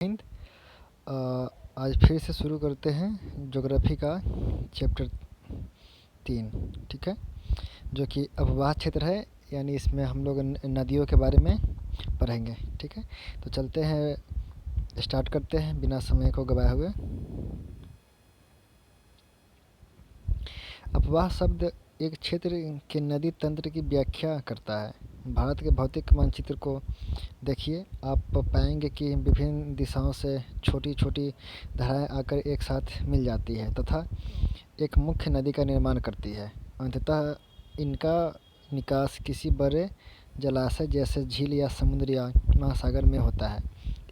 हिंद। आज फिर से शुरू करते हैं ज्योग्राफी का चैप्टर 3। ठीक है, जो कि अपवाह क्षेत्र है, यानी इसमें हम लोग नदियों के बारे में पढ़ेंगे। ठीक है, तो चलते हैं, स्टार्ट करते हैं बिना समय को गवाए हुए। अपवाह शब्द एक क्षेत्र के नदी तंत्र की व्याख्या करता है। भारत के भौतिक मानचित्र को देखिए, आप पाएंगे कि विभिन्न दिशाओं से छोटी छोटी धाराएं आकर एक साथ मिल जाती है तथा एक मुख्य नदी का निर्माण करती है। अंततः इनका निकास किसी बड़े जलाशय जैसे झील या समुद्र या महासागर में होता है।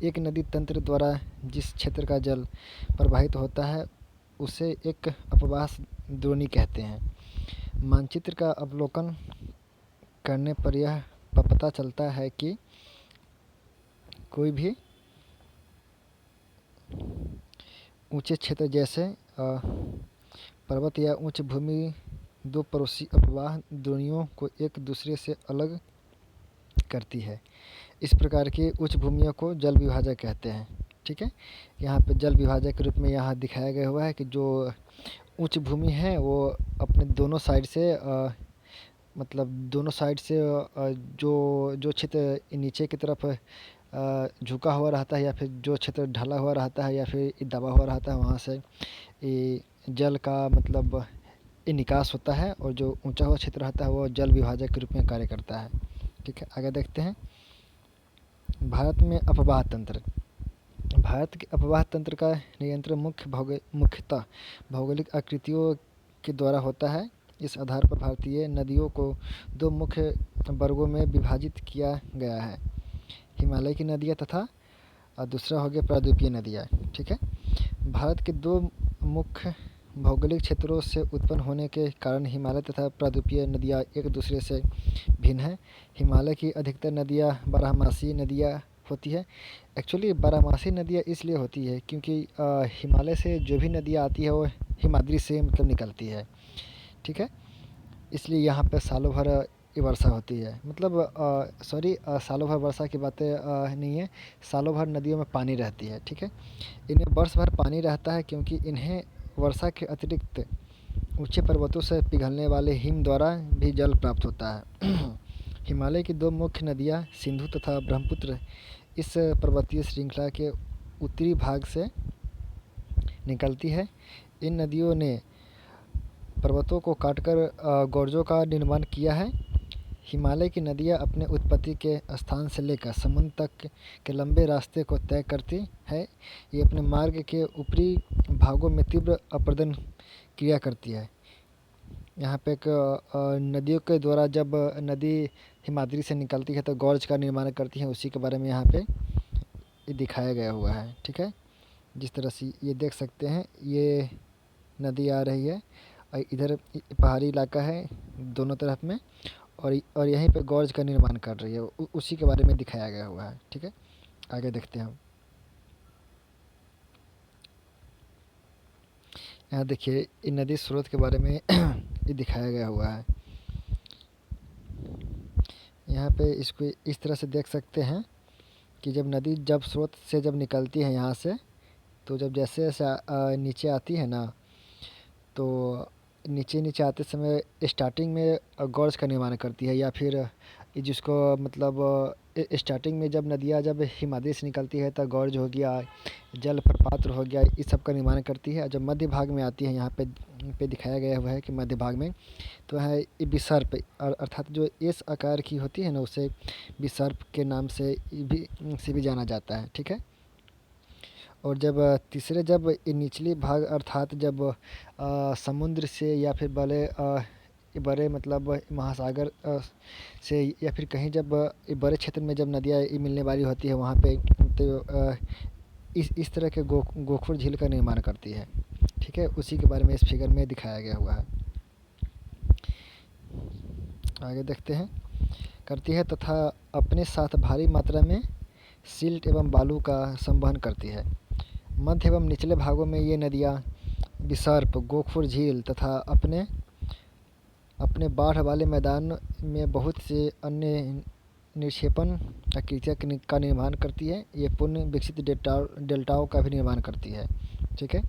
एक नदी तंत्र द्वारा जिस क्षेत्र का जल प्रवाहित होता है उसे एक अपवाह द्रोणी कहते हैं। मानचित्र का अवलोकन करने पर यह पता चलता है कि कोई भी ऊंचे क्षेत्र जैसे पर्वत या उच्च भूमि दो पड़ोसी अपवाह द्रोणियों को एक दूसरे से अलग करती है। इस प्रकार की उच्च भूमियों को जल विभाजक कहते हैं। ठीक है, यहाँ पे जल विभाजक के रूप में यहाँ दिखाया गया हुआ है कि जो उच्च भूमि है वो अपने दोनों साइड से मतलब दोनों साइड से जो क्षेत्र नीचे की तरफ झुका हुआ रहता है या फिर जो क्षेत्र ढला हुआ रहता है या फिर दबा हुआ रहता है, वहाँ से जल का मतलब निकास होता है, और जो ऊंचा हुआ क्षेत्र रहता है वो जल विभाजक के रूप में कार्य करता है। ठीक है, आगे देखते हैं। भारत में अपवाह तंत्र। भारत के अपवाह तंत्र का नियंत्रण मुख्यतः भौगोलिक आकृतियों के द्वारा होता है। इस आधार पर भारतीय नदियों को दो मुख्य वर्गों में विभाजित किया गया है, हिमालय की नदियाँ तथा दूसरा हो गया प्रायद्वीपीय नदियाँ। ठीक है, भारत के दो मुख्य भौगोलिक क्षेत्रों से उत्पन्न होने के कारण हिमालय तथा प्रायद्वीपीय नदियाँ एक दूसरे से भिन्न हैं। हिमालय की अधिकतर नदियाँ बारहमासी नदियाँ होती है। एक्चुअली बारहमासी नदियाँ इसलिए होती है क्योंकि हिमालय से जो भी नदियाँ आती है वो हिमाद्री से मतलब निकलती है। ठीक है, इसलिए यहाँ पे सालों भर वर्षा होती है, मतलब सालों भर वर्षा की बातें नहीं है, सालों भर नदियों में पानी रहती है। ठीक है, इन्हें वर्ष भर पानी रहता है क्योंकि इन्हें वर्षा के अतिरिक्त ऊंचे पर्वतों से पिघलने वाले हिम द्वारा भी जल प्राप्त होता है। हिमालय की दो मुख्य नदियाँ सिंधु तथा ब्रह्मपुत्र इस पर्वतीय श्रृंखला के उत्तरी भाग से निकलती है। इन नदियों ने पर्वतों को काटकर गोर्जों का निर्माण किया है। हिमालय की नदियाँ अपने उत्पत्ति के स्थान से लेकर समुद्र तक के लंबे रास्ते को तय करती है। ये अपने मार्ग के ऊपरी भागों में तीव्र अपरदन क्रिया करती है। यहाँ पे एक नदियों के द्वारा जब नदी हिमाद्री से निकलती है तो गॉर्ज का निर्माण करती है, उसी के बारे में यहाँ पे ये दिखाया गया हुआ है। ठीक है, जिस तरह से ये देख सकते हैं, ये नदी आ रही है और इधर पहाड़ी इलाका है दोनों तरफ में, और यहीं पे गॉर्ज का निर्माण कर रही है, उसी के बारे में दिखाया गया हुआ है। ठीक है, आगे देखते हैं हम। यहाँ देखिए इन नदी स्रोत के बारे में ये दिखाया गया हुआ है। यहाँ पे इसको इस तरह से देख सकते हैं कि जब नदी जब स्रोत से जब निकलती है यहाँ से, तो जब जैसे जैसे नीचे आती है ना, तो नीचे नीचे आते समय स्टार्टिंग में गॉर्ज का निर्माण करती है, या फिर जिसको मतलब स्टार्टिंग में जब नदियाँ जब हिमालय से निकलती है तो गॉर्ज हो गया, जल प्रपात हो गया, इस सब का निर्माण करती है। जब मध्य भाग में आती है, यहाँ पे दिखाया गया हुआ है कि मध्य भाग में तो है विसर्प, अर्थात जो एस आकार की होती है ना, उसे विसर्प के नाम से भी जाना जाता है। ठीक है, और जब तीसरे जब ये निचली भाग अर्थात जब समुद्र से या फिर बड़े मतलब महासागर से या फिर कहीं जब बड़े क्षेत्र में जब नदियाँ मिलने वाली होती है, वहाँ पे तो इस तरह के गोखुर झील का निर्माण करती है। ठीक है, उसी के बारे में इस फिगर में दिखाया गया हुआ है। आगे देखते हैं। करती है तथा अपने साथ भारी मात्रा में सिल्ट एवं बालू का संवहन करती है। मध्य एवं निचले भागों में ये नदियाँ विसर्प, गोखुर झील तथा अपने बाढ़ वाले मैदान में बहुत से अन्य निक्षेपण आकृतियाँ का निर्माण करती है। ये पुनः विकसित डेल्टाओं का भी निर्माण करती है। ठीक है।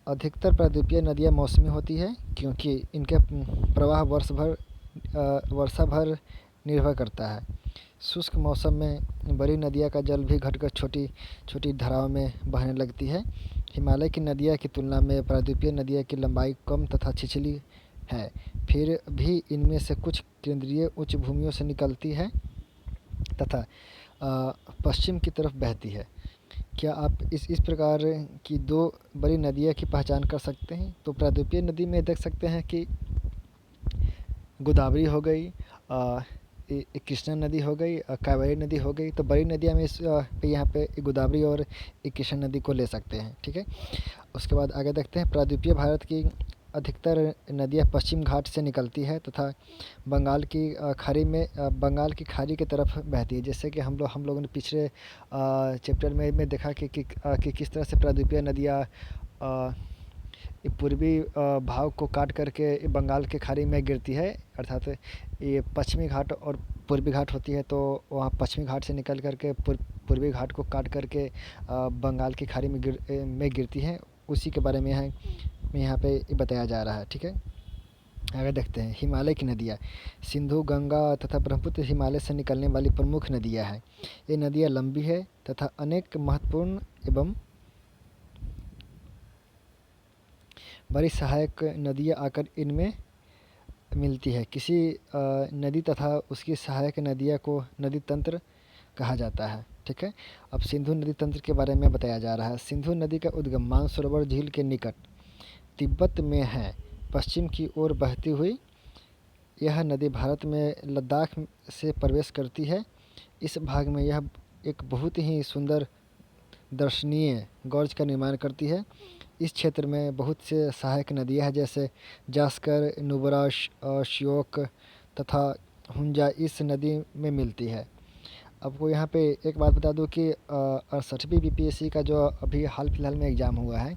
अधिकतर प्रायद्वीपीय नदियाँ मौसमी होती है क्योंकि इनके प्रवाह वर्षा भर निर्भर करता है। शुष्क मौसम में बड़ी नदियों का जल भी घटकर छोटी छोटी धाराओं में बहने लगती है। हिमालय की नदियों की तुलना में प्रायद्वीपीय नदियों की लंबाई कम तथा छिछली है, फिर भी इनमें से कुछ केंद्रीय उच्च भूमियों से निकलती है तथा पश्चिम की तरफ बहती है। क्या आप इस प्रकार की दो बड़ी नदियों की पहचान कर सकते हैं? तो प्रायद्वीपीय नदी में देख सकते हैं कि गोदावरी हो गई, कृष्णा नदी हो गई, कावेरी नदी हो गई। तो बड़ी नदियाँ में यहाँ पे गोदावरी और कृष्णा नदी को ले सकते हैं। ठीक है। उसके बाद आगे देखते हैं, प्रायद्वीपीय भारत की अधिकतर नदियाँ पश्चिम घाट से निकलती है तथा बंगाल की खाड़ी की तरफ बहती है। जैसे कि हम लोगों ने पिछले चैप्टर में देखा कि किस तरह से प्रायद्वीपीय नदियाँ पूर्वी भाग को काट करके बंगाल की खाड़ी में गिरती है। अर्थात ये पश्चिमी घाट और पूर्वी घाट होती है, तो वहाँ पश्चिमी घाट से निकल करके पूर्वी घाट को काट करके बंगाल की खाड़ी में गिरती है। उसी के बारे में यहाँ पे बताया जा रहा है। ठीक है। आगे देखते हैं, हिमालय की नदियाँ। सिंधु, गंगा तथा ब्रह्मपुत्र हिमालय से निकलने वाली प्रमुख नदियाँ हैं। ये नदियाँ लंबी है तथा अनेक महत्वपूर्ण एवं बड़ी सहायक नदियाँ आकर इनमें मिलती है। किसी नदी तथा उसकी सहायक नदियाँ को नदी तंत्र कहा जाता है। ठीक है। अब सिंधु नदी तंत्र के बारे में बताया जा रहा है। सिंधु नदी का उद्गम मानसरोवर झील के निकट तिब्बत में है। पश्चिम की ओर बहती हुई यह नदी भारत में लद्दाख से प्रवेश करती है। इस भाग में यह एक बहुत ही सुंदर दर्शनीय गॉर्ज का निर्माण करती है। इस क्षेत्र में बहुत से सहायक नदियाँ हैं, जैसे जास्कर, नुब्रा, श्योक तथा हुंजा इस नदी में मिलती है। आपको यहाँ पे एक बात बता दूँ कि 68वीं बीपीएससी का जो अभी हाल फिलहाल में एग्ज़ाम हुआ है,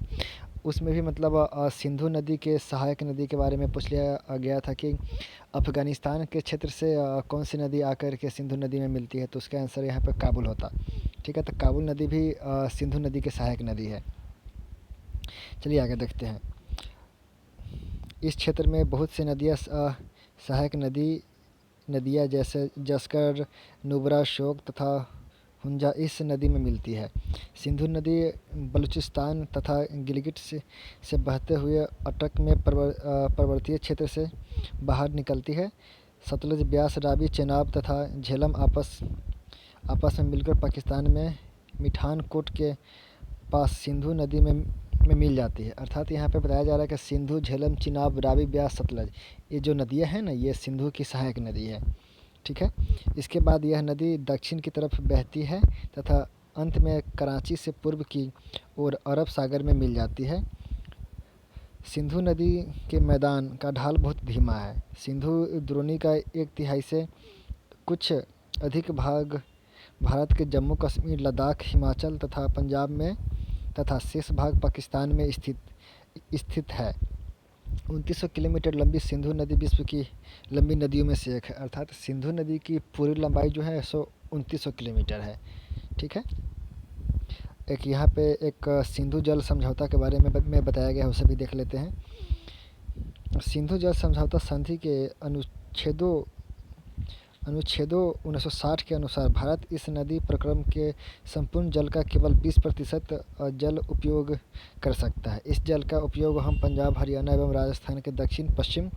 उसमें भी मतलब सिंधु नदी के सहायक नदी के बारे में पूछ लिया गया था कि अफ़गानिस्तान के क्षेत्र से कौन सी नदी आकर के सिंधु नदी में मिलती है। तो उसका आंसर यहाँ पे काबुल होता। ठीक है। तो काबुल नदी भी सिंधु नदी की सहायक नदी है। चलिए आगे देखते हैं। इस क्षेत्र में बहुत सी नदियाँ सहायक नदियाँ जैसे जस्कर, नुब्रा, श्योक तथा हुंजा इस नदी में मिलती है। सिंधु नदी बलूचिस्तान तथा गिलगिट से बहते हुए अटक में पर्वतीय क्षेत्र से बाहर निकलती है। सतलज, ब्यास, रावी, चेनाब तथा झेलम आपस में मिलकर पाकिस्तान में मिठानकोट के पास सिंधु नदी में मिल जाती है। अर्थात यहाँ पे बताया जा रहा है कि सिंधु, झेलम, चिनाब, रावी, ब्यास, सतलज ये जो नदियाँ हैं ना, ये सिंधु की सहायक नदी है। ठीक है। इसके बाद यह नदी दक्षिण की तरफ बहती है तथा अंत में कराची से पूर्व की ओर अरब सागर में मिल जाती है। सिंधु नदी के मैदान का ढाल बहुत धीमा है। सिंधु द्रोणी का 1/3 से कुछ अधिक भाग भारत के जम्मू कश्मीर, लद्दाख, हिमाचल तथा पंजाब में तथा शेष भाग पाकिस्तान में स्थित है। 2900 किलोमीटर लंबी सिंधु नदी विश्व की लंबी नदियों में से एक है। अर्थात सिंधु नदी की पूरी लंबाई जो है 2900 किलोमीटर है। ठीक है। एक यहाँ पे एक सिंधु जल समझौता के बारे में बताया गया है, उसे भी देख लेते हैं। सिंधु जल समझौता संधि के अनुच्छेदों 1960 के अनुसार भारत इस नदी प्रक्रम के संपूर्ण जल का केवल 20% जल उपयोग कर सकता है। इस जल का उपयोग हम पंजाब, हरियाणा एवं राजस्थान के दक्षिण पश्चिम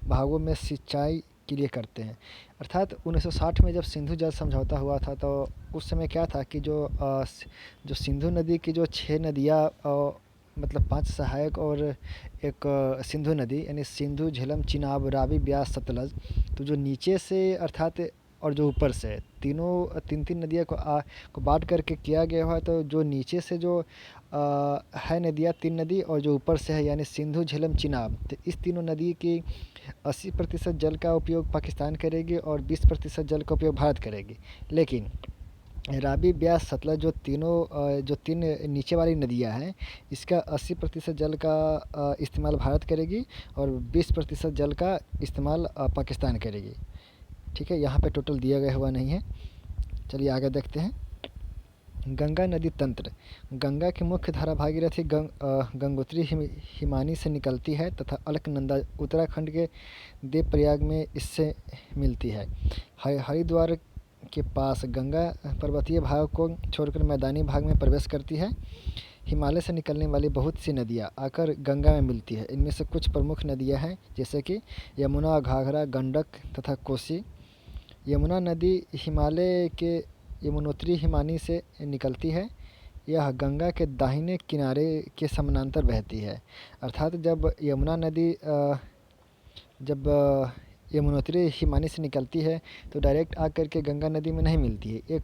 भागों में सिंचाई के लिए करते हैं। अर्थात 1960 में जब सिंधु जल समझौता हुआ था, तो उस समय क्या था कि जो सिंधु नदी की जो 6 नदियाँ मतलब 5 सहायक और एक सिंधु नदी, यानी सिंधु, झेलम, चिनाब, रावी, ब्यास, सतलज, तो जो नीचे से अर्थात और जो ऊपर से तीन नदियों को बांट करके किया गया हुआ है। तो जो नीचे से जो है नदियाँ 3 नदी, और जो ऊपर से है यानी सिंधु, झेलम, चिनाब, तो इस तीनों नदी की 80% जल का उपयोग पाकिस्तान करेगी और 20% जल का उपयोग भारत करेगी। लेकिन रावी, ब्यास, सतलज जो तीन नीचे वाली नदियाँ हैं, इसका 80% जल का इस्तेमाल भारत करेगी और 20% जल का इस्तेमाल पाकिस्तान करेगी। ठीक है, यहाँ पे टोटल दिया गया हुआ नहीं है। चलिए आगे देखते हैं। गंगा नदी तंत्र। गंगा की मुख्य धारा भागीरथी गंगोत्री हिमानी से निकलती है तथा अलकनंदा उत्तराखंड के देवप्रयाग में इससे मिलती है। हरिद्वार के पास गंगा पर्वतीय भाग को छोड़कर मैदानी भाग में प्रवेश करती है। हिमालय से निकलने वाली बहुत सी नदियाँ आकर गंगा में मिलती है। इनमें से कुछ प्रमुख नदियाँ हैं जैसे कि यमुना, घाघरा, गंडक तथा कोसी। यमुना नदी हिमालय के यमुनोत्री हिमानी से निकलती है। यह गंगा के दाहिने किनारे के समानांतर बहती है। अर्थात जब यमुनोत्री हिमानी से निकलती है तो डायरेक्ट आकर के गंगा नदी में नहीं मिलती है, एक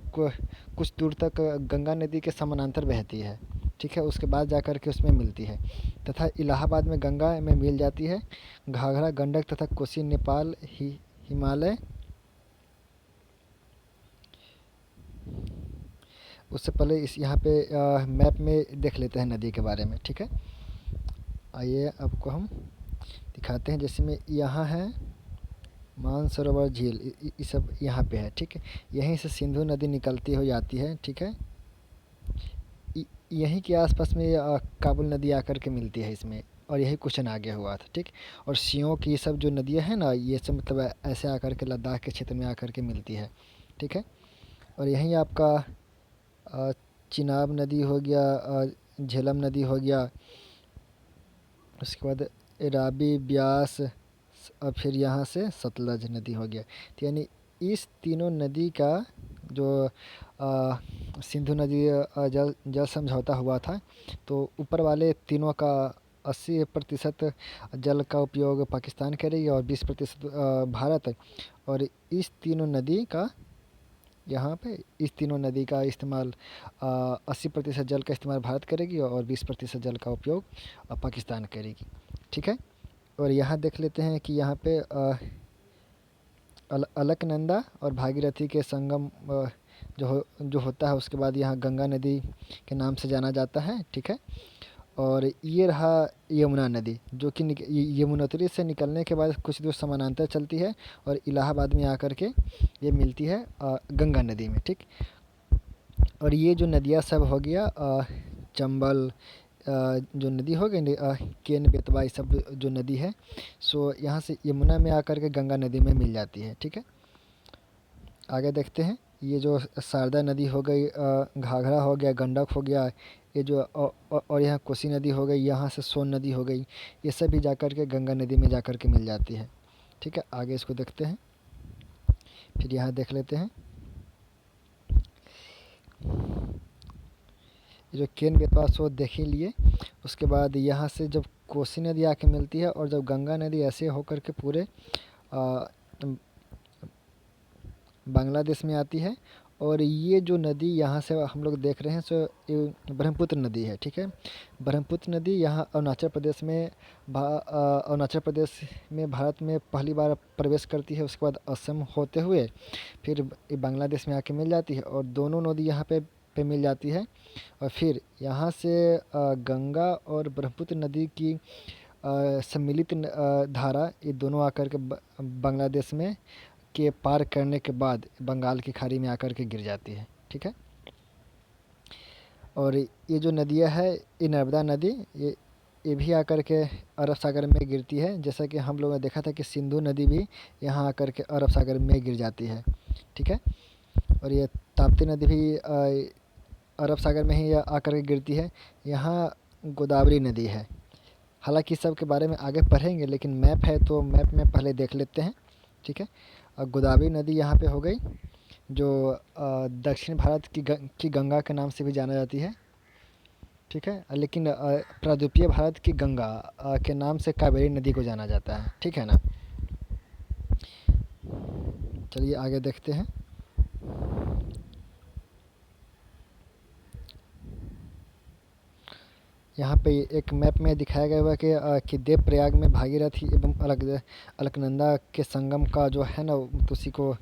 कुछ दूर तक गंगा नदी के समानांतर बहती है। ठीक है, उसके बाद जा कर के उसमें मिलती है तथा इलाहाबाद में गंगा में मिल जाती है। घाघरा, गंडक तथा कोसी नेपाल हिमालय। उससे पहले इस यहाँ पे मैप में देख लेते हैं नदी के बारे में। ठीक है, आइए आपको हम दिखाते हैं। जैसे में यहाँ है मानसरोवर झील, ये सब यहाँ पे है। ठीक है, यहीं से सिंधु नदी निकलती हो जाती है। ठीक है, यहीं के आसपास में काबुल नदी आकर के मिलती है इसमें, और यही क्वेश्चन आगे हुआ था। ठीक, और सियोक ये सब जो नदियाँ हैं ना, ये सब मतलब ऐसे आकर के लद्दाख के क्षेत्र में आकर के मिलती है। ठीक है, और यहीं आपका चिनाब नदी हो गया, झेलम नदी हो गया, उसके बाद राबी, ब्यास, और फिर यहाँ से सतलज नदी हो गया। तो यानी इस तीनों नदी का जो सिंधु नदी जल समझौता हुआ था, तो ऊपर वाले तीनों का 80% जल का उपयोग पाकिस्तान करेगी और 20% भारत। और इस तीनों नदी का यहाँ पे इस तीनों नदी का इस्तेमाल 80% जल का इस्तेमाल भारत करेगी और 20% जल का उपयोग पाकिस्तान करेगी। ठीक है, और यहाँ देख लेते हैं कि यहाँ पे अलकनंदा और भागीरथी के संगम जो होता है, उसके बाद यहाँ गंगा नदी के नाम से जाना जाता है। ठीक है, और ये रहा यमुना नदी, जो कि यमुनोत्री से निकलने के बाद कुछ दूर समानांतर चलती है और इलाहाबाद में आकर के ये मिलती है गंगा नदी में। ठीक, और ये जो नदियाँ सब हो गया, चंबल जो नदी हो गई, केन, बेतवा, ये सब जो नदी है, सो यहाँ से यमुना में आकर के गंगा नदी में मिल जाती है। ठीक है, आगे देखते हैं। ये जो शारदा नदी हो गई, घाघरा हो गया, गंडक हो गया, ये जो और यहाँ कोसी नदी हो गई, यहाँ से सोन नदी हो गई, ये सब भी जाकर के गंगा नदी में जाकर के मिल जाती है। ठीक है, आगे इसको देखते हैं। फिर यहाँ देख लेते हैं जो केन, बेतवा, सो देख ही लिए। उसके बाद यहाँ से जब कोसी नदी आके मिलती है और जब गंगा नदी ऐसे होकर के पूरे बांग्लादेश में आती है। और ये जो नदी यहाँ से हम लोग देख रहे हैं, सो ये ब्रह्मपुत्र नदी है। ठीक है, ब्रह्मपुत्र नदी यहाँ अरुणाचल प्रदेश में भारत में पहली बार प्रवेश करती है। उसके बाद असम होते हुए फिर बांग्लादेश में आके मिल जाती है और दोनों नदी यहाँ पे मिल जाती है। और फिर यहाँ से गंगा और ब्रह्मपुत्र नदी की सम्मिलित धारा, ये दोनों आकर के बांग्लादेश में के पार करने के बाद बंगाल की खाड़ी में आकर के गिर जाती है। ठीक है, और ये जो नदियाँ है, ये नर्मदा नदी, ये भी आकर के अरब सागर में गिरती है। जैसा कि हम लोगों ने देखा था कि सिंधु नदी भी यहाँ आकर के अरब सागर में गिर जाती है। ठीक है, और ये ताप्ती नदी भी अरब सागर में ही आकर के गिरती है। यहाँ गोदावरी नदी है। हालांकि सब के बारे में आगे पढ़ेंगे, लेकिन मैप है तो मैप में पहले देख लेते हैं। ठीक है, गोदावरी नदी यहाँ पे हो गई, जो दक्षिण भारत की गंगा के नाम से भी जाना जाती है। ठीक है, लेकिन प्रायद्वीपीय भारत की गंगा के नाम से कावेरी नदी को जाना जाता है। ठीक है ना, चलिए आगे देखते हैं। यहाँ पे एक मैप में दिखाया गया हुआ है कि देवप्रयाग में भागीरथी एवं अलकनंदा के संगम का जो है ना, उसी को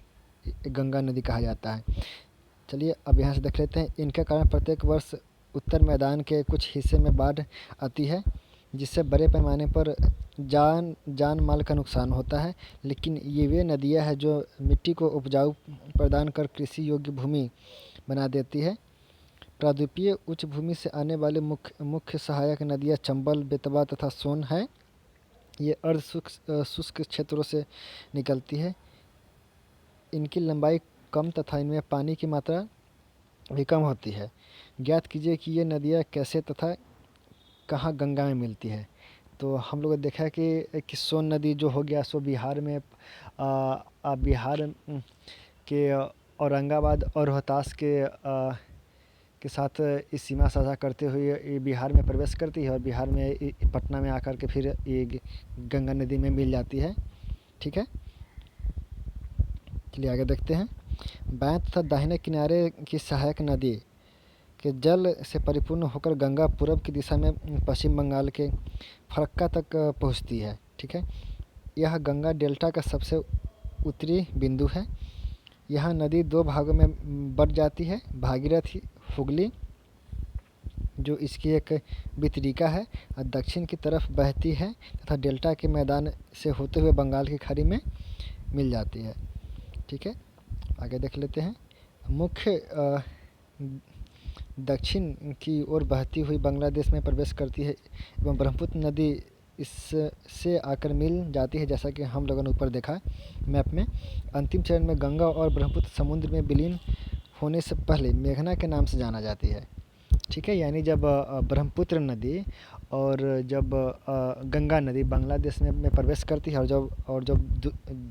गंगा नदी कहा जाता है। चलिए अब यहाँ से देख लेते हैं। इनके कारण प्रत्येक वर्ष उत्तर मैदान के कुछ हिस्से में बाढ़ आती है। जिससे बड़े पैमाने पर जान माल का नुकसान होता है। लेकिन ये वे नदियाँ हैं जो मिट्टी को उपजाऊ प्रदान कर कृषि योग्य भूमि बना देती है। प्रायद्वीपीय उच्च भूमि से आने वाले मुख्य सहायक नदियाँ चंबल, बेतवा तथा सोन है। ये अर्ध शुष्क क्षेत्रों से निकलती है। इनकी लंबाई कम तथा इनमें पानी की मात्रा भी कम होती है। ज्ञात कीजिए कि ये नदियाँ कैसे तथा कहाँ गंगा में मिलती है। तो हम लोग ने देखा है कि सोन नदी जो हो गया सो बिहार में बिहार के औरंगाबाद और रोहतास के साथ इस सीमा साझा करते हुए ये बिहार में प्रवेश करती है और बिहार में पटना में आकर के फिर ये गंगा नदी में मिल जाती है। ठीक है, चलिए आगे देखते हैं। बाएं तथा दाहिने किनारे की सहायक नदी के जल से परिपूर्ण होकर गंगा पूर्व की दिशा में पश्चिम बंगाल के फरक्का तक पहुंचती है। ठीक है, यह गंगा डेल्टा का सबसे उत्तरी बिंदु है। यह नदी दो भागों में बट जाती है। भागीरथी हुगली जो इसकी एक वितरिका है और दक्षिण की तरफ बहती है तथा डेल्टा के मैदान से होते हुए बंगाल की खाड़ी में मिल जाती है। ठीक है, आगे देख लेते हैं। मुख्य दक्षिण की ओर बहती हुई बांग्लादेश में प्रवेश करती है एवं ब्रह्मपुत्र नदी इससे आकर मिल जाती है। जैसा कि हम लोगों ने ऊपर देखा मैप में। अंतिम चरण में गंगा और ब्रह्मपुत्र समुद्र में विलीन होने से पहले मेघना के नाम से जाना जाती है। ठीक है, यानी जब ब्रह्मपुत्र नदी और जब गंगा नदी बांग्लादेश में प्रवेश करती है और जब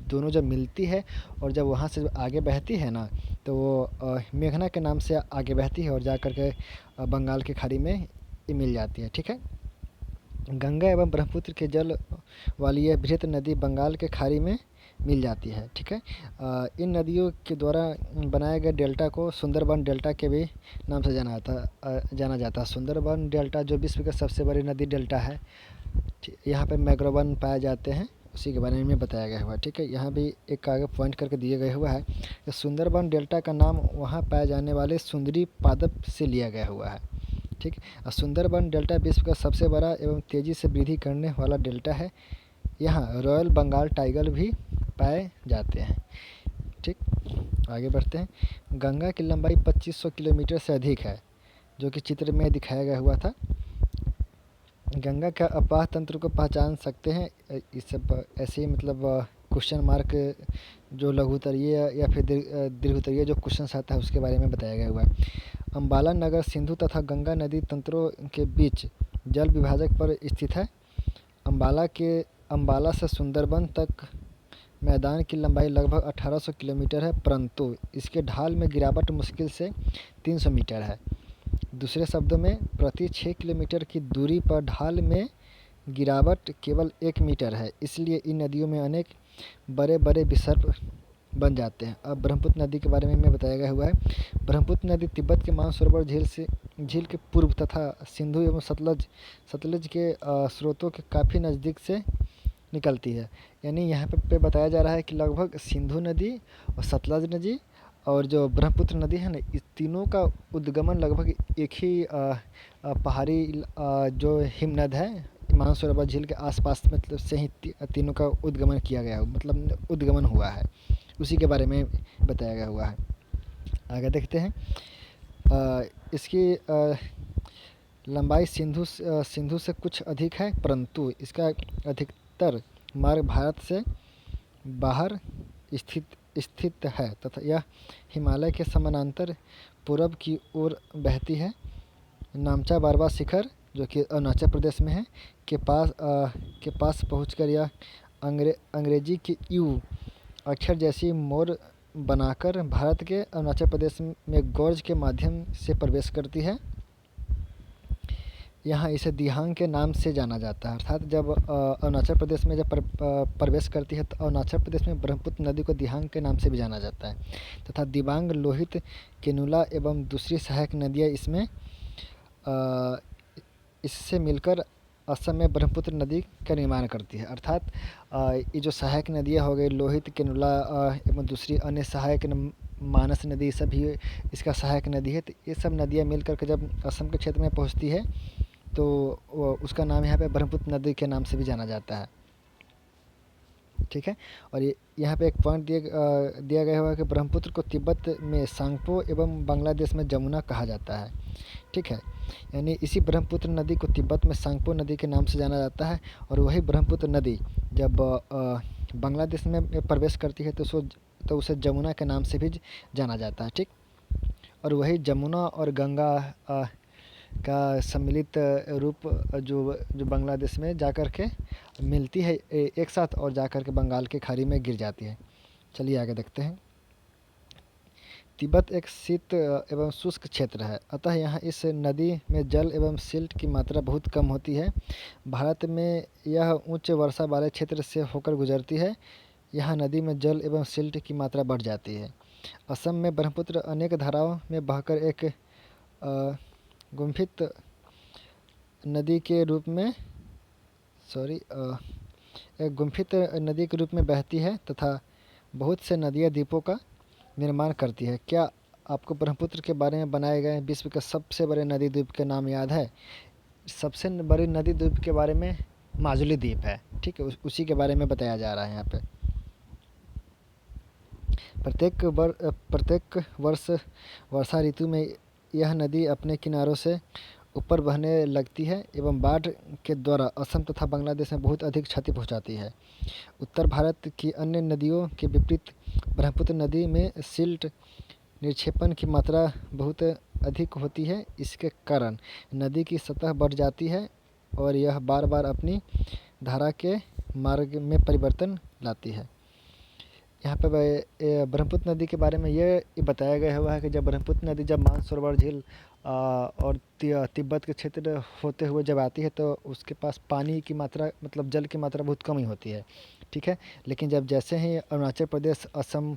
दोनों जब मिलती है और जब वहाँ से आगे बहती है ना, तो वो मेघना के नाम से आगे बहती है और जा कर के बंगाल की खाड़ी में मिल जाती है। ठीक है, गंगा एवं ब्रह्मपुत्र के जल वाली यह बृहत नदी बंगाल के खाड़ी में मिल जाती है। ठीक है, इन नदियों के द्वारा बनाए गए डेल्टा को सुंदरबन डेल्टा के भी नाम से जाना जाता है। सुंदरबन डेल्टा जो विश्व का सबसे बड़ी नदी डेल्टा है। यहाँ पे मैंग्रोवन पाए जाते हैं, उसी के बारे में बताया गया हुआ है। ठीक है, यहाँ भी एक आगे पॉइंट करके दिए गए हुआ है कि सुंदरबन डेल्टा का नाम वहाँ पाए जाने वाले सुंदरी पादप से लिया गया हुआ है। ठीक, सुंदरबन डेल्टा विश्व का सबसे बड़ा एवं तेज़ी से वृद्धि करने वाला डेल्टा है। यहाँ रॉयल बंगाल टाइगर भी पाए जाते हैं। ठीक, आगे बढ़ते हैं। गंगा की लंबाई 2500 किलोमीटर से अधिक है, जो कि चित्र में दिखाया गया हुआ था। गंगा का अपाह तंत्र को पहचान सकते हैं इस सब ऐसे ही मतलब क्वेश्चन मार्क जो लघुत्तरीय या फिर दीर्घोत्तरीय जो क्वेश्चन आता है उसके बारे में बताया गया हुआ है। अम्बाला नगर सिंधु तथा गंगा नदी तंत्रों के बीच जल विभाजक पर स्थित है। अम्बाला से सुंदरबन तक मैदान की लंबाई लगभग 1800 किलोमीटर है, परंतु इसके ढाल में गिरावट मुश्किल से 300 मीटर है। दूसरे शब्दों में प्रति 6 किलोमीटर की दूरी पर ढाल में गिरावट केवल 1 मीटर है। इसलिए इन नदियों में अनेक बड़े बड़े विसर्प बन जाते हैं। अब ब्रह्मपुत्र नदी के बारे में बताया गया हुआ है। ब्रह्मपुत्र नदी तिब्बत के मानसरोवर झील के पूर्व तथा सिंधु एवं सतलज के स्रोतों के काफ़ी नज़दीक से निकलती है। यानी यहाँ पे बताया जा रहा है कि लगभग सिंधु नदी और सतलज नदी और जो ब्रह्मपुत्र नदी है ना, इस तीनों का उद्गमन लगभग एक ही पहाड़ी जो हिमनद है मानसरोवर झील के आसपास मतलब से ही तीनों का उद्गमन किया गया हो, मतलब उद्गमन हुआ है, उसी के बारे में बताया गया हुआ है। आगे देखते हैं। इसकी लंबाई सिंधु से कुछ अधिक है, परंतु इसका अधिकतर मार्ग भारत से बाहर स्थित है तथा यह हिमालय के समानांतर पूर्व की ओर बहती है। नामचा बारवा शिखर जो कि अरुणाचल प्रदेश में है के पास पहुंचकर यह अंग्रेजी की यू अक्षर जैसी मोर बनाकर भारत के अरुणाचल प्रदेश में गोर्ज के माध्यम से प्रवेश करती है। यहाँ इसे दिहांग के नाम से जाना जाता है। अर्थात जब अरुणाचल प्रदेश में जब प्रवेश करती है तो अरुणाचल प्रदेश में ब्रह्मपुत्र नदी को दिहांग के नाम से भी जाना जाता है तथा दिबांग, लोहित, केनुला एवं दूसरी सहायक नदियाँ इससे मिलकर असम में ब्रह्मपुत्र नदी का निर्माण करती है। अर्थात ये जो सहायक नदियाँ हो गई लोहित, केनुला एवं दूसरी अन्य सहायक मानस नदी सभी इसका सहायक नदी है। तो ये सब नदियाँ मिलकर के जब असम के क्षेत्र में पहुँचती है तो उसका नाम यहाँ पे ब्रह्मपुत्र नदी के नाम से भी जाना जाता है। ठीक है। और ये यहाँ पे एक पॉइंट दिया गया हुआ है कि ब्रह्मपुत्र को तिब्बत में सांगपो एवं बांग्लादेश में जमुना कहा जाता है। ठीक है, यानी इसी ब्रह्मपुत्र नदी को तिब्बत में सांगपो नदी के नाम से जाना जाता है। और वही ब्रह्मपुत्र नदी जब बांग्लादेश में प्रवेश करती है तो उसे जमुना के नाम से भी जाना जाता है। ठीक, और वही जमुना और गंगा का सम्मिलित रूप जो बांग्लादेश में जाकर के मिलती है एक साथ और जाकर के बंगाल की खाड़ी में गिर जाती है। चलिए आगे देखते हैं। तिब्बत एक शीत एवं शुष्क क्षेत्र है, अतः यहाँ इस नदी में जल एवं सिल्ट की मात्रा बहुत कम होती है। भारत में यह उच्च वर्षा वाले क्षेत्र से होकर गुजरती है। यहाँ नदी में जल एवं सिल्ट की मात्रा बढ़ जाती है। असम में ब्रह्मपुत्र अनेक धाराओं में बहकर एक गुम्फित नदी के रूप में एक गुम्फित नदी के रूप में बहती है तथा बहुत से नदियाँ द्वीपों का निर्माण करती है। क्या आपको ब्रह्मपुत्र के बारे में बनाए गए विश्व के सबसे बड़े नदी द्वीप के नाम याद है? सबसे बड़ी नदी द्वीप के बारे में माजुली द्वीप है। ठीक है, उसी के बारे में बताया जा रहा है यहाँ पे। प्रत्येक वर्ष वर्षा ऋतु में यह नदी अपने किनारों से ऊपर बहने लगती है एवं बाढ़ के द्वारा असम तथा बांग्लादेश में बहुत अधिक क्षति पहुंचाती है। उत्तर भारत की अन्य नदियों के विपरीत ब्रह्मपुत्र नदी में सिल्ट निक्षेपण की मात्रा बहुत अधिक होती है। इसके कारण नदी की सतह बढ़ जाती है और यह बार बार अपनी धारा के मार्ग में परिवर्तन लाती है। यहाँ पे ब्रह्मपुत्र नदी के बारे में ये बताया गया हुआ है कि जब ब्रह्मपुत्र नदी जब मानसरोवर झील और तिब्बत के क्षेत्र होते हुए जब आती है तो उसके पास पानी की मात्रा मतलब जल की मात्रा बहुत कम ही होती है। ठीक है, लेकिन जब जैसे ही अरुणाचल प्रदेश, असम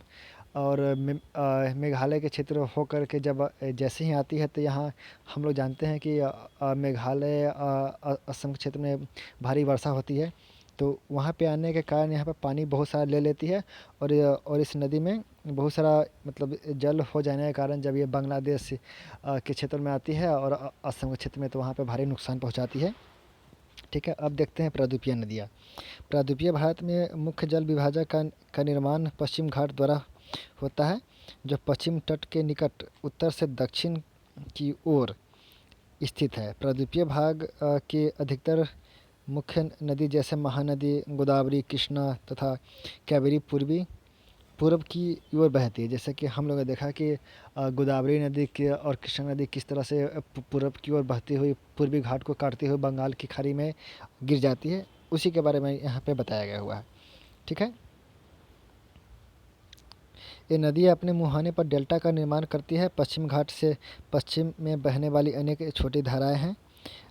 और मेघालय के क्षेत्र होकर के जब जैसे ही आती है तो यहाँ हम लोग जानते हैं कि मेघालय असम के क्षेत्र में भारी वर्षा होती है। तो वहाँ पे आने के कारण यहाँ पे पानी बहुत सारा ले लेती है और इस नदी में बहुत सारा मतलब जल हो जाने के कारण जब ये बांग्लादेश के क्षेत्र में आती है और असम के क्षेत्र में तो वहाँ पे भारी नुकसान पहुँचाती है। ठीक है, अब देखते हैं प्रायद्वीपीय नदियाँ। प्रायद्वीपीय भारत में मुख्य जल विभाजक का निर्माण पश्चिम घाट द्वारा होता है, जो पश्चिम तट के निकट उत्तर से दक्षिण की ओर स्थित है। प्रायद्वीपीय भाग के अधिकतर मुख्य नदी जैसे महानदी, गोदावरी, कृष्णा तथा कावेरी पूर्व की ओर बहती है। जैसे कि हम लोगों ने देखा कि गोदावरी नदी के और कृष्णा नदी किस तरह से पूर्व की ओर बहती हुई पूर्वी घाट को काटते हुए बंगाल की खाड़ी में गिर जाती है, उसी के बारे में यहाँ पे बताया गया हुआ है। ठीक है, ये नदी अपने मुहाने पर डेल्टा का निर्माण करती है। पश्चिम घाट से पश्चिम में बहने वाली अनेक छोटी धाराएं हैं।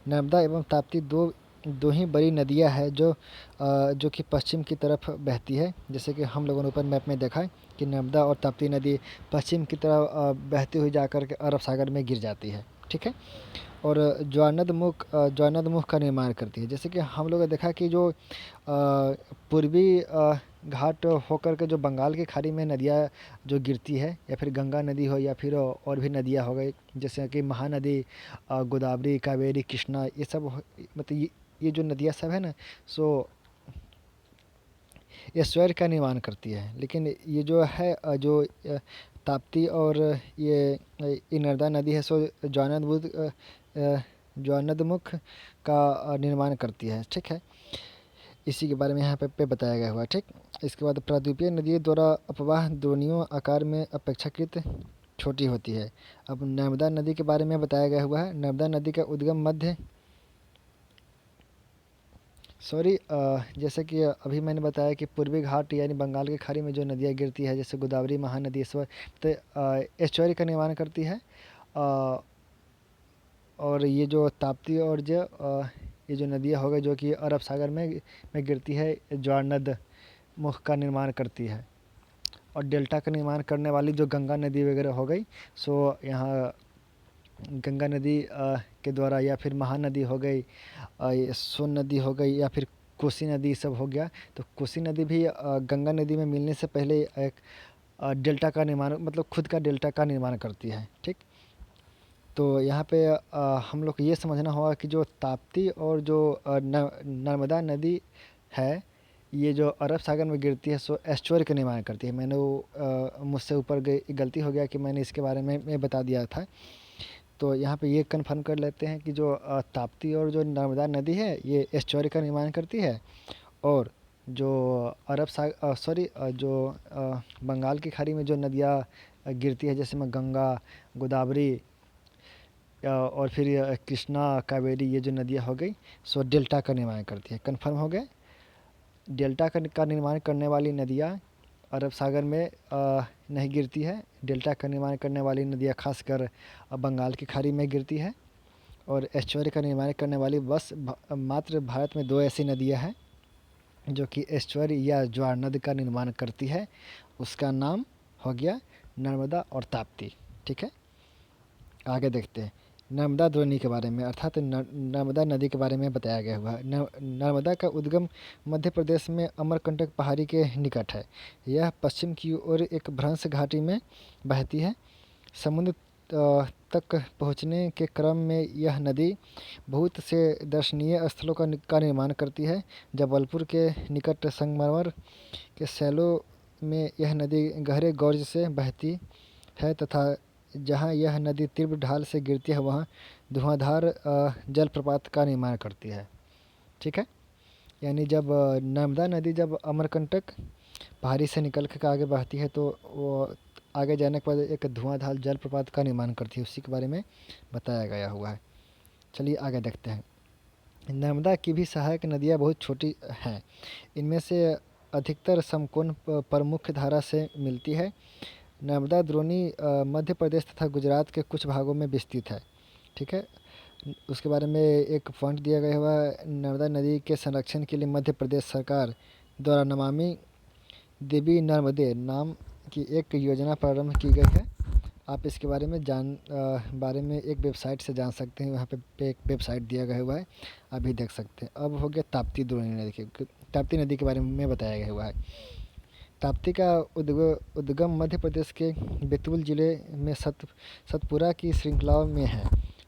नर्मदा एवं ताप्ती दो ही बड़ी नदियां हैं जो कि पश्चिम की तरफ बहती है। जैसे कि हम लोगों ने ऊपर मैप में देखा है कि नर्मदा और ताप्ती नदी पश्चिम की तरफ बहती हुई जाकर के अरब सागर में गिर जाती है। ठीक है, और ज्वानदमुख का निर्माण करती है। जैसे कि हम लोगों ने देखा कि जो पूर्वी घाट होकर के जो बंगाल की खाड़ी में नदियाँ जो गिरती है या फिर गंगा नदी हो या फिर और भी नदियाँ हो गई जैसे कि महानदी, गोदावरी, कावेरी, कृष्णा, ये सब मतलब ये जो नदियाँ सब है ना, सो ये स्वैर का निर्माण करती है। लेकिन ये जो है ताप्ती और ये नर्मदा नदी है सो ज्वानदमुख का निर्माण करती है। ठीक है, इसी के बारे में यहाँ पे बताया गया हुआ है। ठीक, इसके बाद प्रायद्वीपीय नदियों द्वारा अपवाह द्रोणियों आकार में अपेक्षाकृत छोटी होती है। अब नर्मदा नदी के बारे में बताया गया हुआ है। नर्मदा नदी का उद्गम जैसे कि अभी मैंने बताया कि पूर्वी घाट यानी बंगाल की खाड़ी में जो नदियाँ गिरती है जैसे गोदावरी, महानदी, तो एस्चुअरी का निर्माण करती है। और ये जो ताप्ती और ये जो नदियाँ हो गई जो कि अरब सागर में गिरती है, ज्वानद मुख का निर्माण करती है। और डेल्टा का निर्माण करने वाली जो गंगा नदी वगैरह हो गई, सो यहाँ गंगा नदी के द्वारा या फिर महानदी हो गई, सोन नदी हो गई या फिर कोसी नदी सब हो गया। तो कोसी नदी भी गंगा नदी में मिलने से पहले एक डेल्टा का निर्माण मतलब खुद का डेल्टा का निर्माण करती है। ठीक, तो यहाँ पे हम लोग को ये समझना होगा कि जो ताप्ती और जो नर्मदा नदी है, ये जो अरब सागर में गिरती है सो एस्चुअरी का निर्माण करती है। मैंने वो मुझसे ऊपर गलती हो गया कि मैंने इसके बारे में मैं बता दिया था। तो यहाँ पे ये कन्फर्म कर लेते हैं कि जो ताप्ती और जो नर्मदा नदी है ये एस्चुअरी का निर्माण करती है। और जो जो बंगाल की खाड़ी में जो नदियाँ गिरती है, जैसे में गंगा, गोदावरी और फिर कृष्णा, कावेरी, ये जो नदियाँ हो गई सो डेल्टा का निर्माण करती है। कन्फर्म हो गए। डेल्टा का निर्माण करने वाली नदियाँ अरब सागर में नहीं गिरती है। डेल्टा का निर्माण करने वाली नदियाँ खासकर बंगाल की खाड़ी में गिरती है। और एस्चुअरी का निर्माण करने वाली बस मात्र भारत में 2 ऐसी नदियाँ हैं जो कि एस्चुअरी या ज्वार नदी का निर्माण करती है। उसका नाम हो गया नर्मदा और ताप्ती। ठीक है, आगे देखते हैं नर्मदा द्रोणी के बारे में, अर्थात नर्मदा नदी के बारे में बताया गया हुआ है। नर्मदा का उद्गम मध्य प्रदेश में अमरकंटक पहाड़ी के निकट है। यह पश्चिम की ओर एक भ्रंश घाटी में बहती है। समुद्र तक पहुंचने के क्रम में यह नदी बहुत से दर्शनीय स्थलों का निर्माण करती है। जबलपुर के निकट संगमरमर के सैलों में यह नदी गहरे गौर्ज से बहती है तथा जहाँ यह नदी तीव्र ढाल से गिरती है वहाँ धुआंधार जलप्रपात का निर्माण करती है। ठीक है, यानी जब नर्मदा नदी जब अमरकंटक पहाड़ी से निकल के आगे बहती है तो वो आगे जाने के बाद एक धुआंधार जलप्रपात का निर्माण करती है, उसी के बारे में बताया गया हुआ है। चलिए आगे देखते हैं। नर्मदा की भी सहायक नदियाँ बहुत छोटी हैं। इनमें से अधिकतर समकोण पर मुख्य धारा से मिलती है। नर्मदा द्रोणी मध्य प्रदेश तथा गुजरात के कुछ भागों में विस्तृत है। ठीक है, उसके बारे में एक पॉइंट दिया गया हुआ है। नर्मदा नदी के संरक्षण के लिए मध्य प्रदेश सरकार द्वारा नमामि देवी नर्मदे नाम की एक योजना प्रारंभ की गई है। आप इसके बारे में बारे में एक वेबसाइट से जान सकते हैं। वहाँ पे एक वेबसाइट दिया गया हुआ है, अभी देख सकते हैं। अब हो गया ताप्ती द्रोणी नदी ताप्ती नदी के बारे में बताया गया हुआ है। ताप्ती का उद्गम मध्य प्रदेश के बैतूल जिले में सतपुरा की श्रृंखलाओं में है।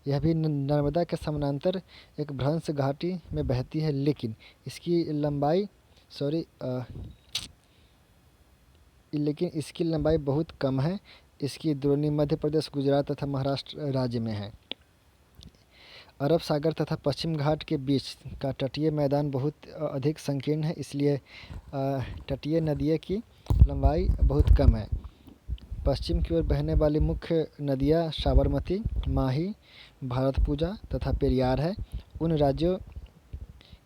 यह भी नर्मदा के समानांतर एक भ्रंश घाटी में बहती है, लेकिन इसकी लंबाई बहुत कम है। इसकी द्रोणी मध्य प्रदेश, गुजरात तथा महाराष्ट्र राज्य में है। अरब सागर तथा पश्चिम घाट के बीच का तटीय मैदान बहुत अधिक संकीर्ण है, इसलिए तटीय नदियों की लंबाई बहुत कम है। पश्चिम की ओर बहने वाली मुख्य नदियाँ साबरमती, माही, भारतपुजा तथा पेरियार है। उन राज्यों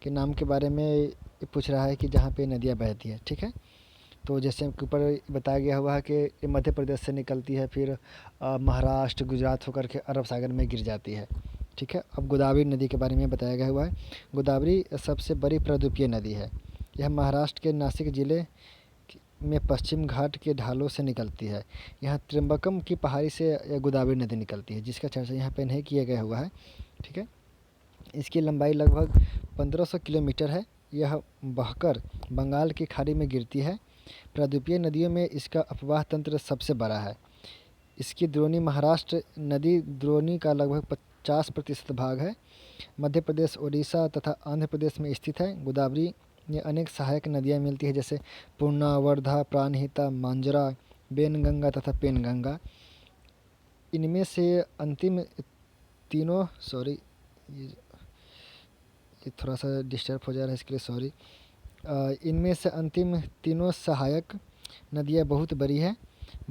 के नाम के बारे में पूछ रहा है कि जहाँ पे नदियाँ बहती है। ठीक है, तो जैसे ऊपर बताया गया हुआ है कि मध्य प्रदेश से निकलती है, फिर महाराष्ट्र, गुजरात होकर के अरब सागर में गिर जाती है। ठीक है, अब गोदावरी नदी के बारे में बताया गया हुआ है। गोदावरी सबसे बड़ी प्रायद्वीपीय नदी है। यह महाराष्ट्र के नासिक जिले में पश्चिम घाट के ढालों से निकलती है। यहाँ त्र्यंबकम की पहाड़ी से गोदावरी नदी निकलती है, जिसका चर्चा यहाँ पे नहीं किया गया हुआ है। ठीक है, इसकी लंबाई लगभग 1500 किलोमीटर है। यह बहकर बंगाल की खाड़ी में गिरती है। प्रायद्वीपीय नदियों में इसका अपवाह तंत्र सबसे बड़ा है। इसकी द्रोणी महाराष्ट्र नदी द्रोणी का लगभग 50% भाग है। मध्य प्रदेश, ओडिशा तथा आंध्र प्रदेश में स्थित है। गोदावरी में अनेक सहायक नदियाँ मिलती है, जैसे पूर्णा, वर्धा, प्राणहिता, मांजरा, बेनगंगा तथा पेनगंगा। इनमें से अंतिम तीनों ये थोड़ा सा डिस्टर्ब हो जा रहा है, इसके लिए सॉरी। इनमें से अंतिम तीनों सहायक नदियाँ बहुत बड़ी है।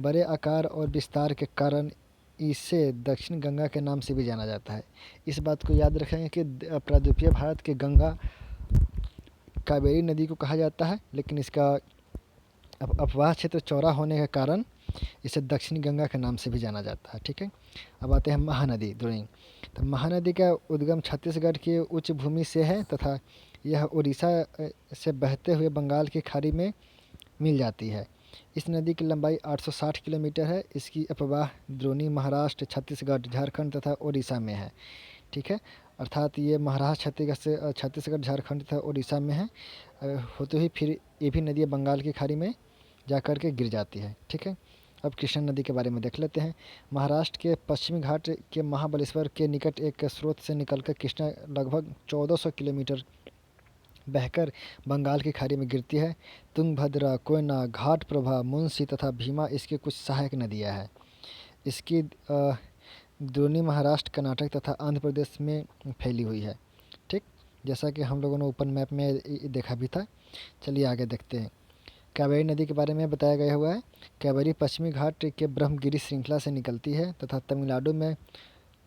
बड़े आकार और विस्तार के कारण इसे दक्षिण गंगा के नाम से भी जाना जाता है। इस बात को याद रखेंगे कि प्रायद्वीपीय भारत के गंगा कावेरी नदी को कहा जाता है, लेकिन इसका अपवाह क्षेत्र चौड़ा होने के कारण इसे दक्षिण गंगा के नाम से भी जाना जाता है। ठीक है, अब आते हैं महानदी द्रोणी। तो महानदी का उद्गम छत्तीसगढ़ की उच्च भूमि से है तथा यह उड़ीसा से बहते हुए बंगाल की खाड़ी में मिल जाती है। इस नदी की लंबाई 860 किलोमीटर है। इसकी अपवाह द्रोणी महाराष्ट्र, छत्तीसगढ़, झारखंड तथा उड़ीसा में है। ठीक है, अर्थात ये महाराष्ट्र, छत्तीसगढ़, झारखंड तथा उड़ीसा में है। होते ही फिर ये भी नदियाँ बंगाल की खाड़ी में जा कर के गिर जाती है। ठीक है, अब कृष्णा नदी के बारे में देख लेते हैं। महाराष्ट्र के पश्चिमी घाट के महाबलेश्वर के निकट एक स्रोत से निकलकर कृष्णा लगभग 1400 किलोमीटर बहकर बंगाल की खाड़ी में गिरती है। तुंगभद्रा, कोयना, घाटप्रभा, मुंशी तथा भीमा इसकी कुछ सहायक नदियाँ हैं। इसकी द्रोणी महाराष्ट्र, कर्नाटक तथा आंध्र प्रदेश में फैली हुई है। ठीक, जैसा कि हम लोगों ने ओपन मैप में देखा भी था। चलिए आगे देखते हैं। कावेरी नदी के बारे में बताया गया हुआ है। कावेरी पश्चिमी घाट के ब्रह्मगिरी श्रृंखला से निकलती है तथा तमिलनाडु में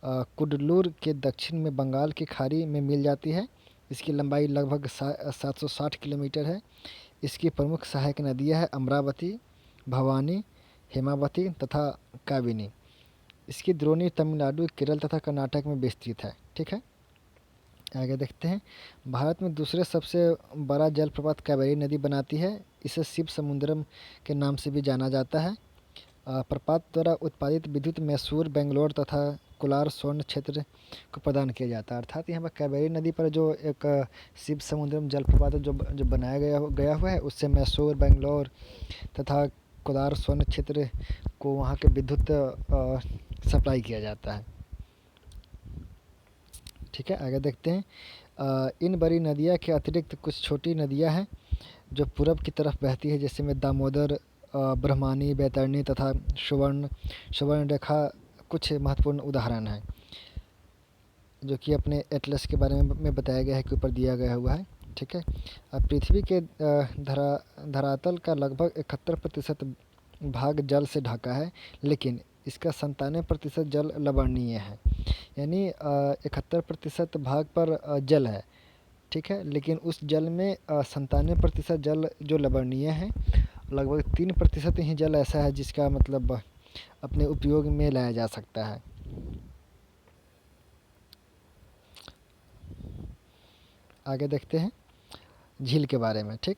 कुडलूर के दक्षिण में बंगाल की खाड़ी में मिल जाती है। इसकी लंबाई लगभग 760 किलोमीटर है। इसकी प्रमुख सहायक नदियाँ हैं अमरावती, भवानी, हेमावती तथा काबिनी। इसकी द्रोणी तमिलनाडु, केरल तथा कर्नाटक में विस्तृत है। ठीक है, आगे देखते हैं। भारत में दूसरे सबसे बड़ा जलप्रपात कावेरी नदी बनाती है। इसे शिव समुद्रम के नाम से भी जाना जाता है। प्रपात द्वारा उत्पादित विद्युत मैसूर, बेंगलोर तथा कोलार स्वर्ण क्षेत्र को प्रदान किया जाता है। अर्थात यहाँ पर कावेरी नदी पर जो एक शिव समुद्रम जलप्रपात जो बनाया गया हुआ है, उससे मैसूर, बेंगलोर तथा कोलार स्वर्ण क्षेत्र को वहाँ के विद्युत सप्लाई किया जाता है। ठीक है, आगे देखते हैं। इन बड़ी नदियाँ के अतिरिक्त कुछ छोटी नदियाँ हैं जो पूरब की तरफ बहती है, जैसे में दामोदर, ब्रह्मानी, बैतरणी तथा सुवर्ण रेखा कुछ महत्वपूर्ण उदाहरण हैं, जो कि अपने एटलस के बारे में बताया गया है के ऊपर दिया गया हुआ है। ठीक है, अब पृथ्वी के धरातल का लगभग 71% भाग जल से ढका है, लेकिन इसका 97% जल लवणीय है। यानी 71% भाग पर जल है। ठीक है, लेकिन उस जल में 97% जल जो लवणीय है, लगभग 3% ही जल ऐसा है जिसका मतलब अपने उपयोग में लाया जा सकता है। आगे देखते हैं झील के बारे में। ठीक,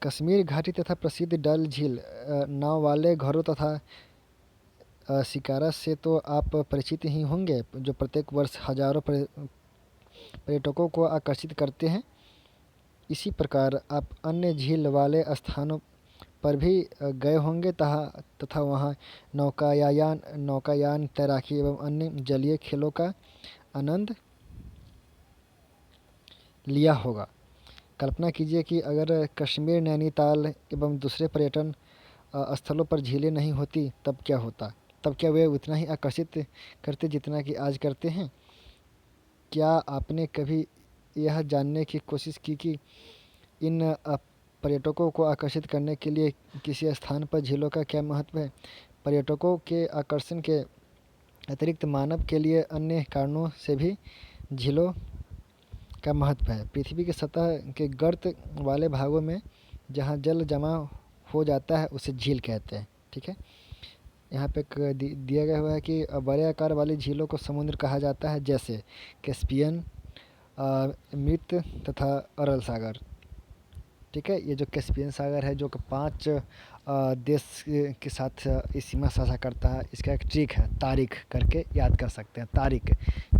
कश्मीर घाटी तथा प्रसिद्ध डल झील, नाव वाले घरों तथा शिकारा से तो आप परिचित ही होंगे, जो प्रत्येक वर्ष हजारों पर्यटकों को आकर्षित करते हैं। इसी प्रकार आप अन्य झील वाले स्थानों पर भी गए होंगे तथा वहाँ नौकायान, तैराकी एवं अन्य जलीय खेलों का आनंद लिया होगा। कल्पना कीजिए कि अगर कश्मीर, नैनीताल एवं दूसरे पर्यटन स्थलों पर झीलें नहीं होती तब क्या होता। तब क्या वे उतना ही आकर्षित करते जितना कि आज करते हैं। क्या आपने कभी यह जानने की कोशिश की कि इन पर्यटकों को आकर्षित करने के लिए किसी स्थान पर झीलों का क्या महत्व है। पर्यटकों के आकर्षण के अतिरिक्त मानव के लिए अन्य कारणों से भी झीलों का महत्व है। पृथ्वी की सतह के गर्त वाले भागों में जहाँ जल जमा हो जाता है उसे झील कहते हैं। ठीक है, यहाँ पे दिया गया हुआ है कि बड़े आकार वाली झीलों को समुद्र कहा जाता है, जैसे कैस्पियन, मृत तथा अरल सागर। ठीक है, ये जो कैस्पियन सागर है जो कि 5 देश के साथ इस सीमा साझा करता है, इसका एक ट्रिक है, तारिक करके याद कर सकते हैं। तारिक,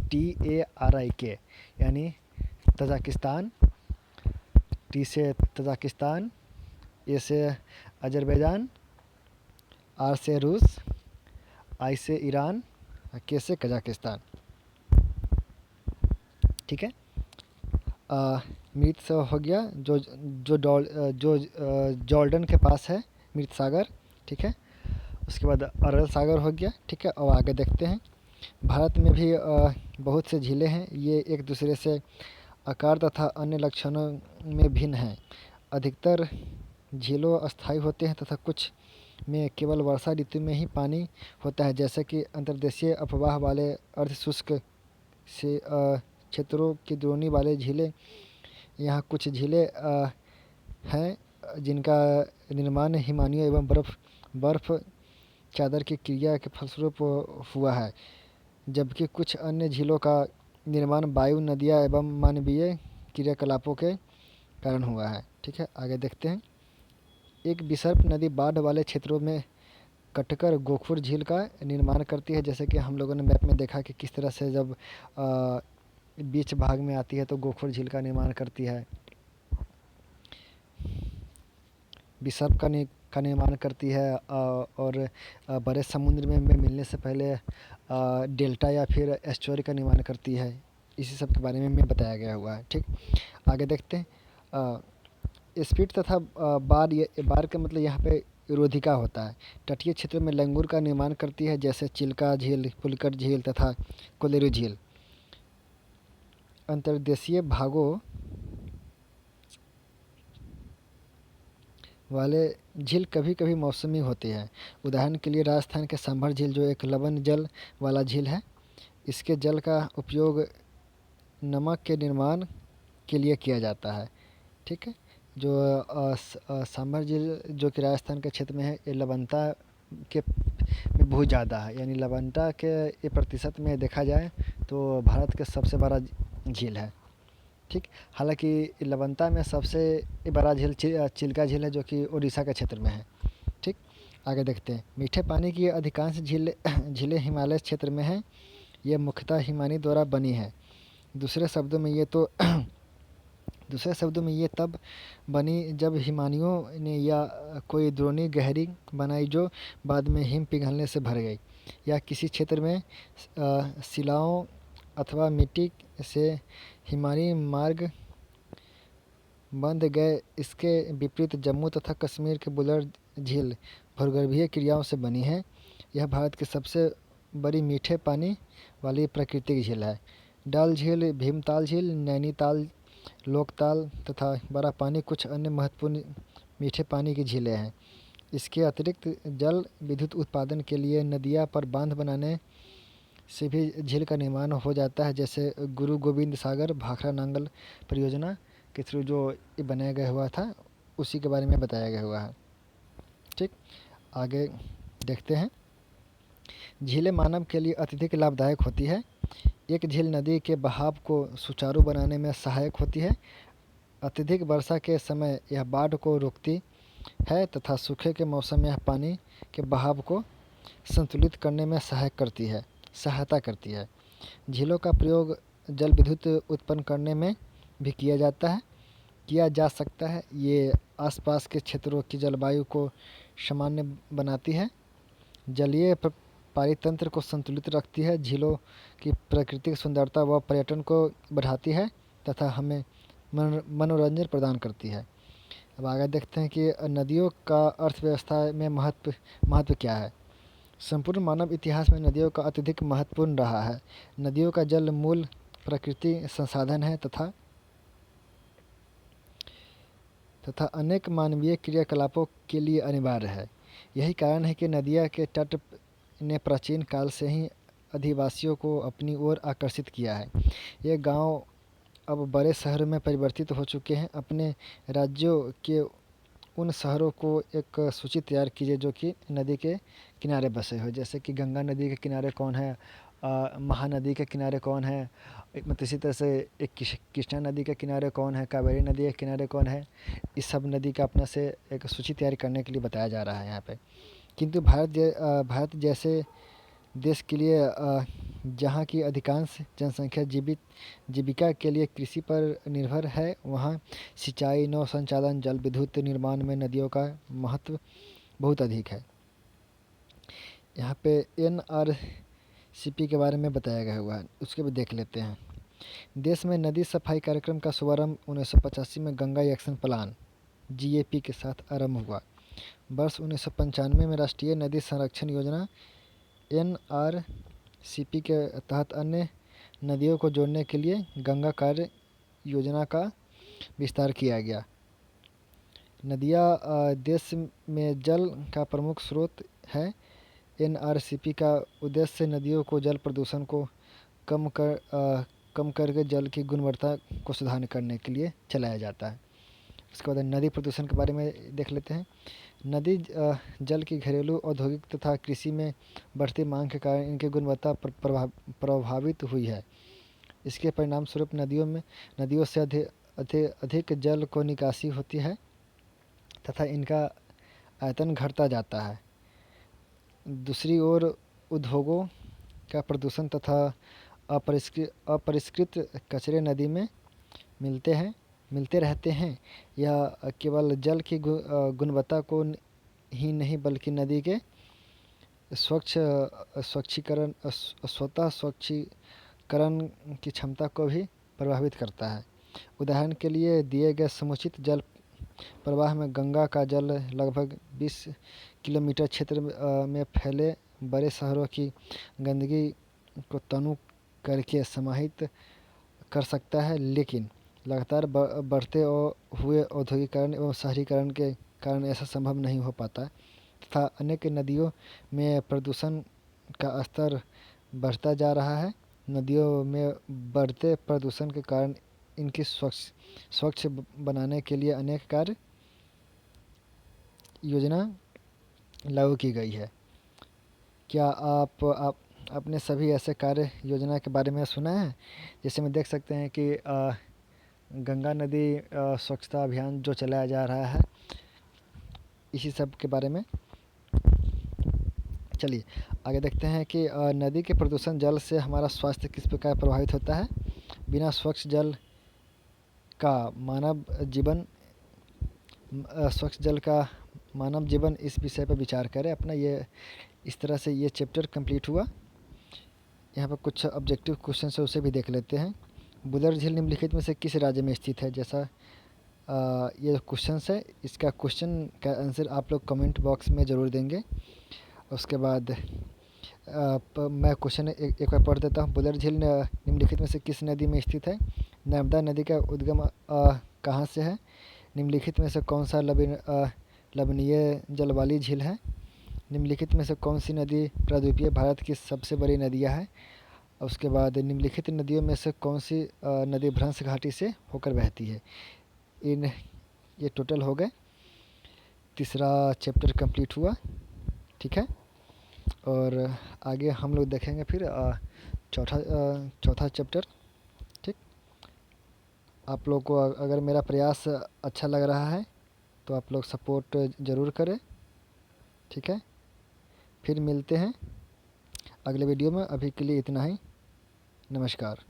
TARIK, यानी तजाकिस्तान, टी से तजाकिस्तान, ए से अजरबैजान, आर से रूस, आई से ईरान, के से कजाकिस्तान। ठीक है, मृत से हो गया जो जॉर्डन के पास है, मृत सागर। ठीक है, उसके बाद अरल सागर हो गया। ठीक है, और आगे देखते हैं। भारत में भी बहुत से झीलें हैं। ये एक दूसरे से आकार तथा अन्य लक्षणों में भिन्न हैं। अधिकतर झीलों अस्थायी होते हैं तथा कुछ में केवल वर्षा ऋतु में ही पानी होता है, जैसे कि अंतर्देशीय अफवाह वाले अर्ध शुष्क से क्षेत्रों की द्रोणी वाले झीलें। यहाँ कुछ झीलें हैं जिनका निर्माण हिमानियों एवं बर्फ चादर की क्रिया के फलस्वरूप हुआ है, जबकि कुछ अन्य झीलों का निर्माण वायु, नदियाँ एवं मानवीय क्रियाकलापों के कारण हुआ है। ठीक है, आगे देखते हैं। एक विसर्प नदी बाढ़ वाले क्षेत्रों में कटकर गोखुर झील का निर्माण करती है, जैसे कि हम लोगों ने मैप में देखा कि किस तरह से जब बीच भाग में आती है तो गोखुर झील का निर्माण करती है। विसर्प का निर्माण करती है और बड़े समुद्र में मिलने से पहले डेल्टा या फिर एस्चुअरी का निर्माण करती है। इसी सब के बारे में बताया गया हुआ है। ठीक, आगे देखते हैं। स्पीड तथा बार, ये बार का मतलब यहाँ पे रोधिका होता है। तटीय क्षेत्र में लंगूर का निर्माण करती है, जैसे चिल्का झील, पुलकट झील तथा कोलेरू झील। अंतर्देशीय भागों वाले झील कभी कभी मौसमी होती है। उदाहरण के लिए राजस्थान के सांभर झील, जो एक लवण जल वाला झील है, इसके जल का उपयोग नमक के निर्माण के लिए किया जाता है। ठीक है, जो सांभर झील जो कि राजस्थान के क्षेत्र में है, ये लवणता के में बहुत ज़्यादा है, यानी लवणता के ये प्रतिशत में देखा जाए तो भारत का सबसे बड़ा झील है। ठीक, हालांकि लवणता में सबसे बड़ा झील चिल्का झील है, जो कि उड़ीसा के क्षेत्र में है। ठीक, आगे देखते हैं। मीठे पानी की अधिकांश झीलें हिमालय क्षेत्र में हैं। ये मुख्यतः हिमानी द्वारा बनी है। दूसरे शब्दों में ये तब बनी जब हिमानियों ने या कोई द्रोणी गहरी बनाई जो बाद में हिम पिघलने से भर गई, या किसी क्षेत्र में शिलाओं अथवा मिट्टी से हिमानी मार्ग बंध गए। इसके विपरीत जम्मू तथा कश्मीर के बुलर झील भूगर्भीय क्रियाओं से बनी है। यह भारत की सबसे बड़ी मीठे पानी वाली प्राकृतिक झील है। डल झील, भीमताल झील, नैनीताल, लोकताल तथा बड़ा पानी कुछ अन्य महत्वपूर्ण मीठे पानी की झीलें हैं। इसके अतिरिक्त जल विद्युत उत्पादन के लिए नदियाँ पर बांध बनाने से भी झील का निर्माण हो जाता है, जैसे गुरु गोविंद सागर भाखड़ा नांगल परियोजना के थ्रू जो ये बनाया गया हुआ था, उसी के बारे में बताया गया हुआ है। ठीक, आगे देखते हैं। झीलें मानव के लिए अत्यधिक लाभदायक होती है। एक झील नदी के बहाव को सुचारू बनाने में सहायक होती है। अत्यधिक वर्षा के समय यह बाढ़ को रोकती है तथा सूखे के मौसम में यह पानी के बहाव को संतुलित करने में सहायता करती है। झीलों का प्रयोग जल विद्युत उत्पन्न करने में भी किया जा सकता है। ये आसपास के क्षेत्रों की जलवायु को सामान्य बनाती है, जलीय पारितंत्र को संतुलित रखती है, झीलों की प्राकृतिक सुंदरता व पर्यटन को बढ़ाती है तथा हमें मनोरंजन प्रदान करती है। अब आगे देखते हैं कि नदियों का अर्थव्यवस्था में महत्व क्या है। संपूर्ण मानव इतिहास में नदियों का अत्यधिक महत्वपूर्ण रहा है। नदियों का जल मूल प्राकृतिक संसाधन है तथा अनेक मानवीय क्रियाकलापों के लिए अनिवार्य है। यही कारण है कि नदियाँ के तट ने प्राचीन काल से ही अधिवासियों को अपनी ओर आकर्षित किया है। ये गांव अब बड़े शहरों में परिवर्तित हो चुके हैं। अपने राज्यों के उन शहरों को एक सूची तैयार कीजिए जो कि नदी के किनारे बसे हो, जैसे कि गंगा नदी के किनारे कौन है, महानदी के किनारे कौन है, मतलब इसी तरह से एक कृष्णा नदी के किनारे कौन है, कावेरी नदी के किनारे कौन है। इस सब नदी का अपना से एक सूची तैयार करने के लिए बताया जा रहा है यहाँ पे। किंतु भारत जैसे देश के लिए जहाँ की अधिकांश जनसंख्या जीविका के लिए कृषि पर निर्भर है, वहाँ सिंचाई, नौ संचालन, जल विद्युत निर्माण में नदियों का महत्व बहुत अधिक है। यहाँ पे NRCP के बारे में बताया गया हुआ है, उसके भी देख लेते हैं। देश में नदी सफाई कार्यक्रम का शुभारंभ 1985 में गंगा एक्शन प्लान GAP के साथ आरंभ हुआ। वर्ष 1995 में राष्ट्रीय नदी संरक्षण योजना NRCP के तहत अन्य नदियों को जोड़ने के लिए गंगा कार्य योजना का विस्तार किया गया। नदियाँ देश में जल का प्रमुख स्रोत है। NRCP का उद्देश्य नदियों को जल प्रदूषण को कम करके जल की गुणवत्ता को सुधार करने के लिए चलाया जाता है। उसके बाद नदी प्रदूषण के बारे में देख लेते हैं। नदी जल की घरेलू, औद्योगिक तथा कृषि में बढ़ती मांग के कारण इनकी गुणवत्ता प्रभावित हुई है। इसके परिणाम स्वरूप नदियों से अधिक जल को निकासी होती है तथा इनका आयतन घटता जाता है। दूसरी ओर उद्योगों का प्रदूषण तथा अपरिष्कृत कचरे नदी में मिलते रहते हैं। यह केवल जल की गुणवत्ता को ही नहीं बल्कि नदी के स्वतः स्वच्छीकरण की क्षमता को भी प्रभावित करता है। उदाहरण के लिए दिए गए समुचित जल प्रवाह में गंगा का जल लगभग 20 किलोमीटर क्षेत्र में फैले बड़े शहरों की गंदगी को तनु करके समाहित कर सकता है, लेकिन लगातार बढ़ते हुए औद्योगिकरण एवं शहरीकरण के कारण ऐसा संभव नहीं हो पाता तथा अनेक नदियों में प्रदूषण का स्तर बढ़ता जा रहा है। नदियों में बढ़ते प्रदूषण के कारण इनकी स्वच्छ बनाने के लिए अनेक कार्य योजना लागू की गई है। क्या आप अपने सभी ऐसे कार्य योजना के बारे में सुना है? जैसे में देख सकते हैं कि गंगा नदी स्वच्छता अभियान जो चलाया जा रहा है, इसी सब के बारे में। चलिए आगे देखते हैं कि नदी के प्रदूषण जल से हमारा स्वास्थ्य किस प्रकार प्रभावित होता है। बिना स्वच्छ जल का मानव जीवन इस विषय पर विचार करें अपना। ये इस तरह से ये चैप्टर कंप्लीट हुआ। यहाँ पर कुछ ऑब्जेक्टिव क्वेश्चन है, उसे भी देख लेते हैं। बुदर झील निम्नलिखित में से किस राज्य में स्थित है? जैसा ये क्वेश्चन है, इसका क्वेश्चन का आंसर आप लोग कमेंट बॉक्स में ज़रूर देंगे। उसके बाद मैं क्वेश्चन एक बार पढ़ देता हूँ। बुदर झील निम्नलिखित में से किस नदी में स्थित है? नर्मदा नदी का उद्गम कहाँ से है? निम्नलिखित में से कौन सा लवणीय जल वाली झील है? निम्नलिखित में से कौन सी नदी प्रायद्वीपीय भारत की सबसे बड़ी नदियाँ है? उसके बाद निम्नलिखित नदियों में से कौन सी नदी भ्रंश घाटी से होकर बहती है? ये टोटल हो गए। तीसरा चैप्टर कंप्लीट हुआ, ठीक है। और आगे हम लोग देखेंगे फिर चौथा चैप्टर, ठीक। आप लोग को अगर मेरा प्रयास अच्छा लग रहा है तो आप लोग सपोर्ट ज़रूर करें, ठीक है। फिर मिलते हैं अगले वीडियो में। अभी के लिए इतना ही। नमस्कार।